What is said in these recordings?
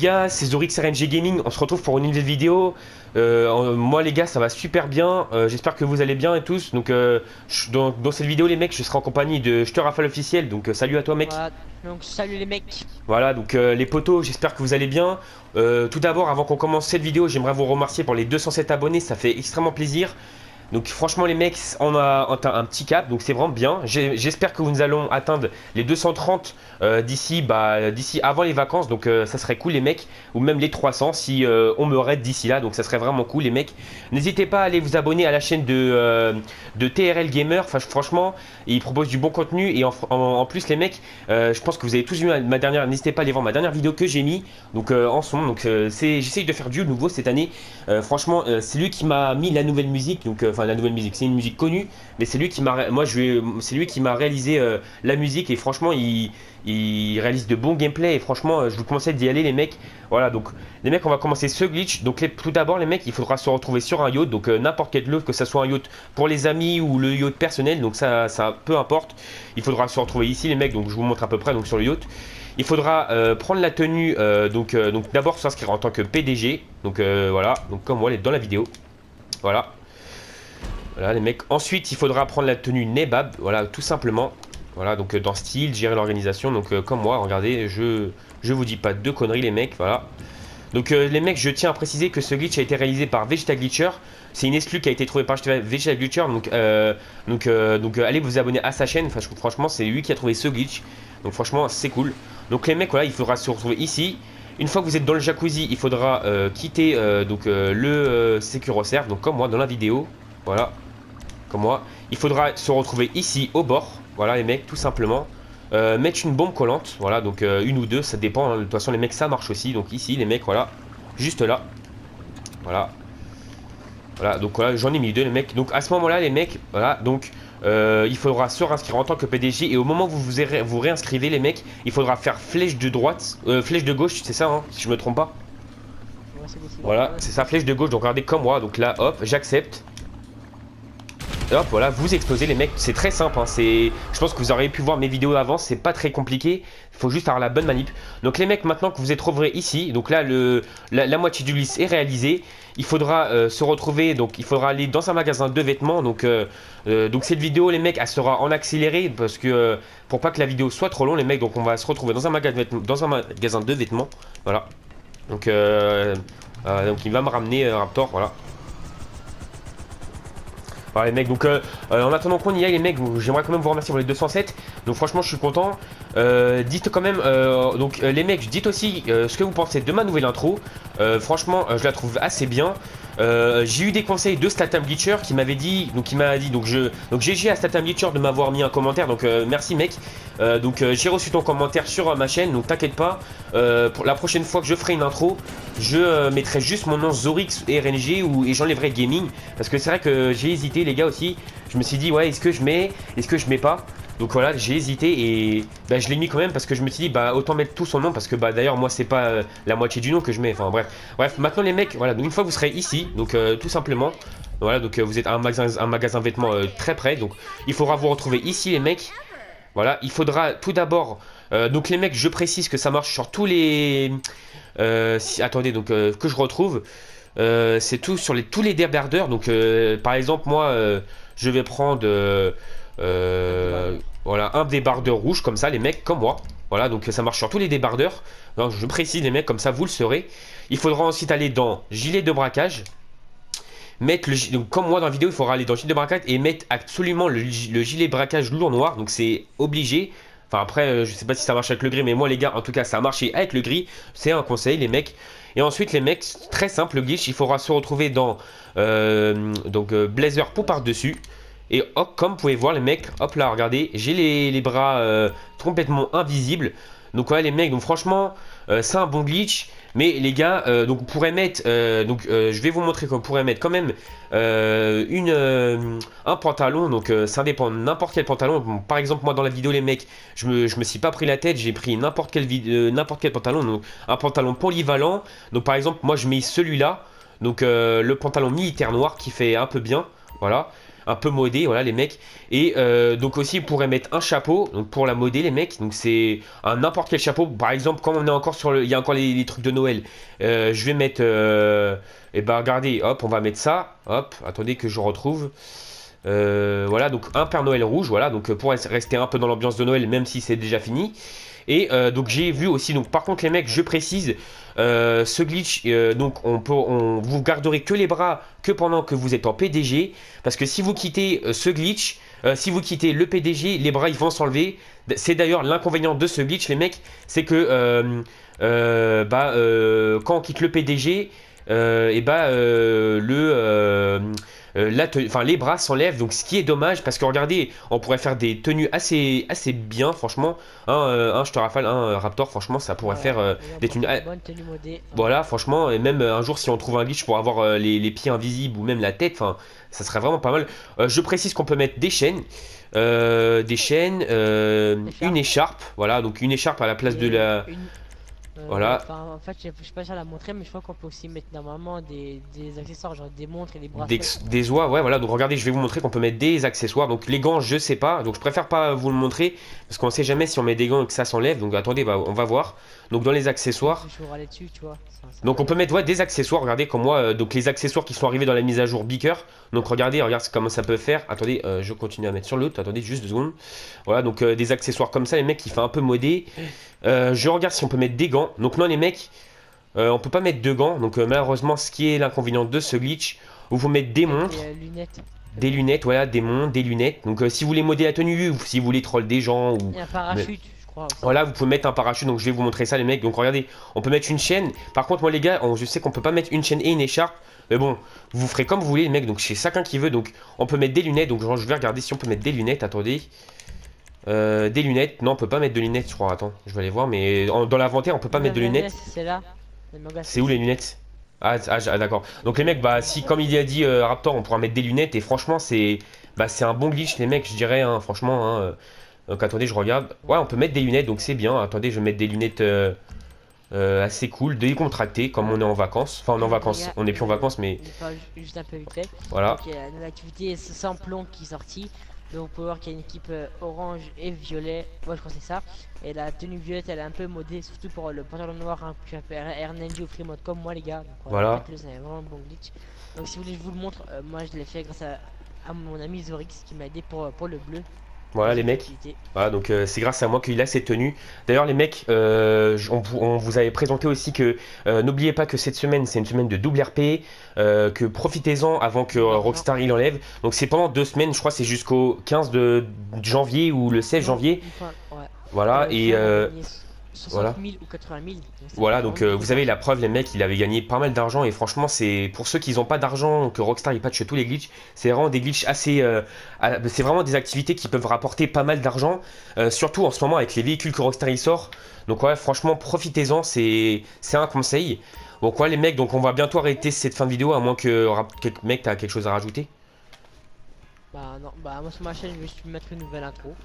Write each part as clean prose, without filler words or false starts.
gars, c'est Zorix RNG Gaming, on se retrouve pour une nouvelle vidéo. Moi les gars, ça va super bien, j'espère que vous allez bien et tous. Donc dans cette vidéo les mecs, je serai en compagnie de Jeter Rafale officiel, donc salut à toi mec. Voilà, donc salut les mecs. Voilà, donc les potos, j'espère que vous allez bien. Tout d'abord, avant qu'on commence cette vidéo, j'aimerais vous remercier pour les 207 abonnés, ça fait extrêmement plaisir. Donc franchement les mecs, on a atteint un petit cap, donc c'est vraiment bien. J'espère que nous allons atteindre les 230 d'ici avant les vacances, donc ça serait cool les mecs. Ou même les 300 si on me raid d'ici là, donc ça serait vraiment cool les mecs. N'hésitez pas à aller vous abonner à la chaîne de TRL Gamer, enfin, franchement, il propose du bon contenu. Et en plus les mecs, je pense que vous avez tous vu ma dernière, n'hésitez pas à aller voir ma dernière vidéo que j'ai mis, donc en son. Donc j'essaye de faire du nouveau cette année. Franchement, c'est lui qui m'a mis la nouvelle musique, donc enfin la nouvelle musique, c'est une musique connue, mais c'est lui qui m'a, c'est lui qui m'a réalisé la musique et franchement il réalise de bons gameplays et franchement je vous conseille d'y aller les mecs. Voilà, donc les mecs, on va commencer ce glitch. Donc tout d'abord les mecs, il faudra se retrouver sur un yacht, donc n'importe quel yacht, que ça soit un yacht pour les amis ou le yacht personnel, donc ça peu importe. Il faudra se retrouver ici les mecs, donc je vous montre à peu près donc sur le yacht. Il faudra prendre la tenue, donc d'abord s'inscrire en tant que PDG, donc voilà, donc comme moi dans la vidéo, voilà. Voilà les mecs. Ensuite, il faudra prendre la tenue Nebab, voilà, tout simplement. Voilà, donc dans style, gérer l'organisation, donc comme moi, regardez, je vous dis pas de conneries les mecs, voilà. Donc les mecs, je tiens à préciser que ce glitch a été réalisé par Vegeta Glitcher. C'est une exclue qui a été trouvée par Vegeta Glitcher, donc allez vous abonner à sa chaîne. Enfin, franchement, c'est lui qui a trouvé ce glitch. Donc franchement, c'est cool. Donc les mecs, voilà, il faudra se retrouver ici. Une fois que vous êtes dans le jacuzzi, il faudra quitter le Securoserve, donc comme moi dans la vidéo. Voilà, comme moi. Il faudra se retrouver ici au bord. Voilà les mecs, tout simplement. Mettre une bombe collante, voilà, donc une ou deux, ça dépend, hein. De toute façon les mecs ça marche aussi, donc ici les mecs, voilà, juste là, voilà, voilà, donc voilà, j'en ai mis deux les mecs, donc à ce moment là les mecs, voilà, donc il faudra se réinscrire en tant que PDG, et au moment où vous réinscrivez les mecs, il faudra faire flèche de droite, flèche de gauche, c'est ça, hein, si je me trompe pas, Ouais, c'est possible. voilà, Ouais, c'est ça, flèche de gauche, donc regardez comme moi, donc là, hop, j'accepte. Et hop, voilà, vous explosez les mecs, c'est très simple, hein, je pense que vous auriez pu voir mes vidéos avant, c'est pas très compliqué, il faut juste avoir la bonne manip. Donc les mecs, maintenant que vous êtes retrouvés ici, donc là la moitié du glitch est réalisée, il faudra se retrouver, donc il faudra aller dans un magasin de vêtements, donc cette vidéo les mecs, elle sera en accéléré, parce que pour pas que la vidéo soit trop longue les mecs, donc on va se retrouver dans un magasin de vêtements, voilà. Donc il va me ramener Raptor, voilà. Voilà les mecs, donc en attendant qu'on y aille les mecs, j'aimerais quand même vous remercier pour les 207. Donc franchement je suis content. Dites quand même, les mecs, dites aussi ce que vous pensez de ma nouvelle intro. Franchement je la trouve assez bien. J'ai eu des conseils de Statham Glitcher qui m'avait dit, donc GG à Statham Glitcher de m'avoir mis un commentaire, donc merci mec. J'ai reçu ton commentaire sur ma chaîne, donc t'inquiète pas, pour la prochaine fois que je ferai une intro, je mettrai juste mon nom Zorix RNG et j'enlèverai gaming, parce que c'est vrai que j'ai hésité les gars aussi, je me suis dit ouais, est-ce que je mets pas. Donc voilà, j'ai hésité et bah, je l'ai mis quand même parce que je me suis dit bah autant mettre tout son nom, parce que bah d'ailleurs moi c'est pas la moitié du nom que je mets, enfin bref, maintenant les mecs, voilà, donc une fois vous serez ici, donc tout simplement, voilà, donc vous êtes à un magasin vêtements très près, donc il faudra vous retrouver ici les mecs. Voilà, il faudra tout d'abord, donc les mecs, je précise que ça marche sur tous les attendez, donc que je retrouve, c'est tout sur tous les débardeurs, donc par exemple moi je vais prendre voilà, un débardeur rouge comme ça les mecs, comme moi. Voilà, donc ça marche sur tous les débardeurs. Donc, je précise les mecs, comme ça vous le saurez. Il faudra ensuite aller dans gilet de braquage. Mettre donc comme moi dans la vidéo, il faudra aller dans le gilet de braquage et mettre absolument le gilet de braquage lourd noir. Donc c'est obligé. Enfin après, je sais pas si ça marche avec le gris, mais moi les gars, en tout cas ça a marché avec le gris. C'est un conseil les mecs. Et ensuite les mecs, très simple le glitch, il faudra se retrouver dans blazer pour par-dessus. Et hop, comme vous pouvez voir les mecs, hop là, regardez, j'ai les bras complètement invisibles. Donc ouais les mecs, donc franchement, c'est un bon glitch. Mais les gars, donc on pourrait mettre, je vais vous montrer qu'on pourrait mettre quand même un pantalon. Donc ça dépend de n'importe quel pantalon. Bon, par exemple moi dans la vidéo les mecs, je me suis pas pris la tête, j'ai pris n'importe quel pantalon. Donc un pantalon polyvalent. Donc par exemple moi je mets celui-là. Donc le pantalon militaire noir qui fait un peu bien. Voilà. un peu modé, voilà les mecs. Et donc aussi, vous pourrez mettre un chapeau, donc pour la modée les mecs. Donc c'est un n'importe quel chapeau. Par exemple, quand on est encore sur le, il y a encore les trucs de Noël. Je vais mettre, et ben regardez, hop, on va mettre ça. Hop, attendez que je retrouve. Voilà, donc un Père Noël rouge, voilà, donc pour rester un peu dans l'ambiance de Noël, même si c'est déjà fini. Et donc j'ai vu aussi, donc par contre les mecs, je précise, ce glitch, donc vous garderez que les bras que pendant que vous êtes en PDG, parce que si vous quittez ce glitch, si vous quittez le PDG, les bras ils vont s'enlever. C'est d'ailleurs l'inconvénient de ce glitch les mecs, c'est que quand on quitte le PDG, les bras s'enlèvent, donc ce qui est dommage parce que regardez, on pourrait faire des tenues assez bien, franchement. Je te rafale, Raptor, franchement, ça pourrait faire des tenues. Bonne tenue modée. Voilà, franchement, et même un jour, si on trouve un glitch pour avoir les pieds invisibles ou même la tête, enfin, ça serait vraiment pas mal. Je précise qu'on peut mettre des chaînes. Une écharpe, voilà, donc une écharpe à la place de la. Voilà. En fait, je sais pas si à la montrer, mais je crois qu'on peut aussi mettre normalement des accessoires, genre des montres et des bracelets. Des oies, ouais, voilà. Donc regardez, je vais vous montrer qu'on peut mettre des accessoires. Donc les gants, je sais pas. Donc je préfère pas vous le montrer parce qu'on sait jamais si on met des gants et que ça s'enlève. Donc attendez, on va voir. Donc dans les accessoires. Dessus, tu vois. Donc on peut mettre des accessoires. Regardez comme moi. Donc les accessoires qui sont arrivés dans la mise à jour Beaker. Donc regardez comment ça peut faire. Attendez, je continue à mettre sur l'autre. Attendez juste 2 secondes. Voilà, donc des accessoires comme ça, les mecs, qui fait un peu modé. Je regarde si on peut mettre des gants. Donc non, les mecs, on peut pas mettre de gants. Donc malheureusement, ce qui est l'inconvénient de ce glitch, où vous mettez des montres, des lunettes, voilà, des montres, des lunettes. Donc si vous voulez modder la tenue, ou si vous voulez troll des gens, ou et un parachute, je crois. Aussi. Voilà, vous pouvez mettre un parachute. Donc je vais vous montrer ça, les mecs. Donc regardez, on peut mettre une chaîne. Par contre, moi les gars, je sais qu'on peut pas mettre une chaîne et une écharpe. Mais bon, vous ferez comme vous voulez, les mecs. Donc chez chacun qui veut. Donc on peut mettre des lunettes. Donc je vais regarder si on peut mettre des lunettes. Attendez. Des lunettes, non on peut pas mettre de lunettes je crois, attends, je vais aller voir, mais dans l'inventaire on peut pas mettre de lunettes. C'est là. C'est où les lunettes? D'accord. Donc les mecs, si comme il a dit Raptor, on pourra mettre des lunettes et franchement c'est un bon glitch les mecs, je dirais, franchement. Donc attendez, je regarde. Ouais, on peut mettre des lunettes, donc c'est bien. Attendez, je vais mettre des lunettes assez cool, décontractées, comme on est en vacances. Enfin on est en vacances, on est plus en vacances mais... Juste un peu vite fait. Voilà. Donc il y a une activité sans plomb qui est sortie. Donc vous pouvez voir qu'il y a une équipe orange et violet, ouais je crois que c'est ça. Et la tenue violette elle est un peu modée, surtout pour le pantalon noir hein, que RNNG ou Freemode comme moi les gars. Donc, voilà. C'est vraiment un bon glitch. Donc si vous voulez je vous le montre, moi je l'ai fait grâce à mon ami Zorix qui m'a aidé pour le bleu. Voilà les mecs, voilà, donc c'est grâce à moi qu'il a cette tenue. D'ailleurs les mecs, on vous avait présenté aussi que n'oubliez pas que cette semaine c'est une semaine de double RP, que profitez-en avant que Rockstar il enlève. Donc c'est pendant 2 semaines, je crois c'est jusqu'au 15 de janvier ou le 16 janvier. Ouais. Voilà et... 60 000 ou 80 000. Voilà, donc vous avez la preuve, les mecs, il avait gagné pas mal d'argent. Et franchement, c'est pour ceux qui n'ont pas d'argent, que Rockstar il patche tous les glitches, c'est vraiment des glitches assez. C'est vraiment des activités qui peuvent rapporter pas mal d'argent, surtout en ce moment avec les véhicules que Rockstar il sort. Donc, ouais, franchement, profitez-en, c'est un conseil. Donc, ouais, les mecs, donc on va bientôt arrêter cette fin de vidéo, à moins que mec, t'as quelque chose à rajouter. Non, moi sur ma chaîne, je vais juste mettre une nouvelle intro.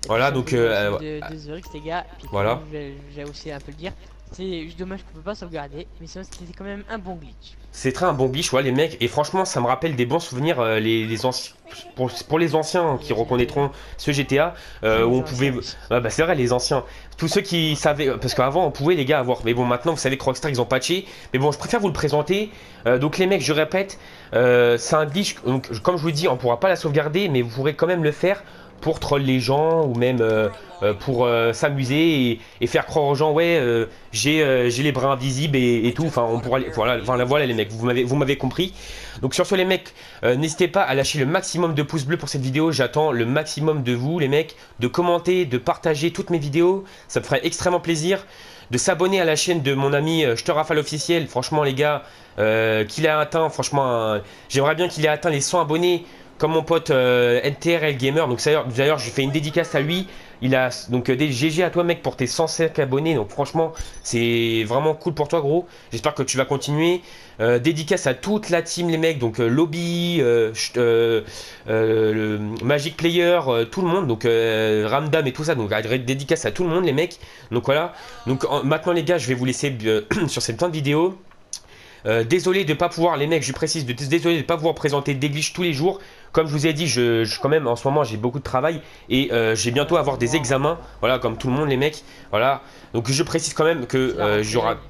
Voilà, donc de Zorix les gars, puis voilà. J'ai aussi un peu le dire. C'est juste dommage qu'on peut pas sauvegarder, mais sinon c'était quand même un bon glitch. C'est très un bon glitch, ouais, les mecs, et franchement ça me rappelle des bons souvenirs, les anciens, pour les anciens qui reconnaîtront ce GTA, où on pouvait... c'est vrai, les anciens, tous ceux qui savaient, parce qu'avant on pouvait les gars avoir, mais bon maintenant vous savez que Rockstar ils ont patché, mais bon je préfère vous le présenter. Donc les mecs, je répète, c'est un glitch, donc comme je vous dis on pourra pas la sauvegarder, mais vous pourrez quand même le faire pour troll les gens ou même pour s'amuser et faire croire aux gens ouais j'ai les bras invisibles et tout, enfin on pourra voilà les mecs, vous m'avez compris. Donc sur ce les mecs, n'hésitez pas à lâcher le maximum de pouces bleus pour cette vidéo. J'attends le maximum de vous les mecs, de commenter, de partager toutes mes vidéos, ça me ferait extrêmement plaisir. De s'abonner à la chaîne de mon ami Je te rafale officiel. Franchement les gars, qu'il a atteint, franchement j'aimerais bien qu'il ait atteint les 100 abonnés comme mon pote NTRL Gamer. Donc d'ailleurs je fais une dédicace à lui. Il a donc des GG à toi mec pour tes 105 abonnés. Donc franchement c'est vraiment cool pour toi gros. J'espère que tu vas continuer. Dédicace à toute la team les mecs. Donc Lobby, le Magic Player, tout le monde. Donc Ramdam et tout ça. Donc dédicace à tout le monde les mecs. Donc voilà. Donc maintenant les gars je vais vous laisser sur cette fin de vidéo. Désolé de pas pouvoir, les mecs, je précise, désolé de pas pouvoir présenter des glitches tous les jours. Comme je vous ai dit, quand même, en ce moment, j'ai beaucoup de travail et j'ai bientôt avoir des examens. Voilà, comme tout le monde, les mecs. Voilà. Donc je précise quand même que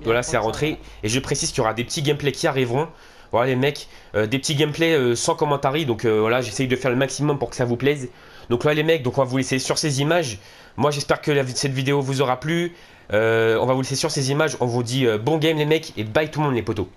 voilà, c'est à rentrer. Et je précise qu'il y aura des petits gameplays qui arriveront. Voilà, les mecs, des petits gameplays sans commentary. Donc voilà, j'essaye de faire le maximum pour que ça vous plaise. Donc là, les mecs, donc on va vous laisser sur ces images. Moi, j'espère que cette vidéo vous aura plu. On va vous laisser sur ces images. On vous dit bon game, les mecs, et bye tout le monde, les potos.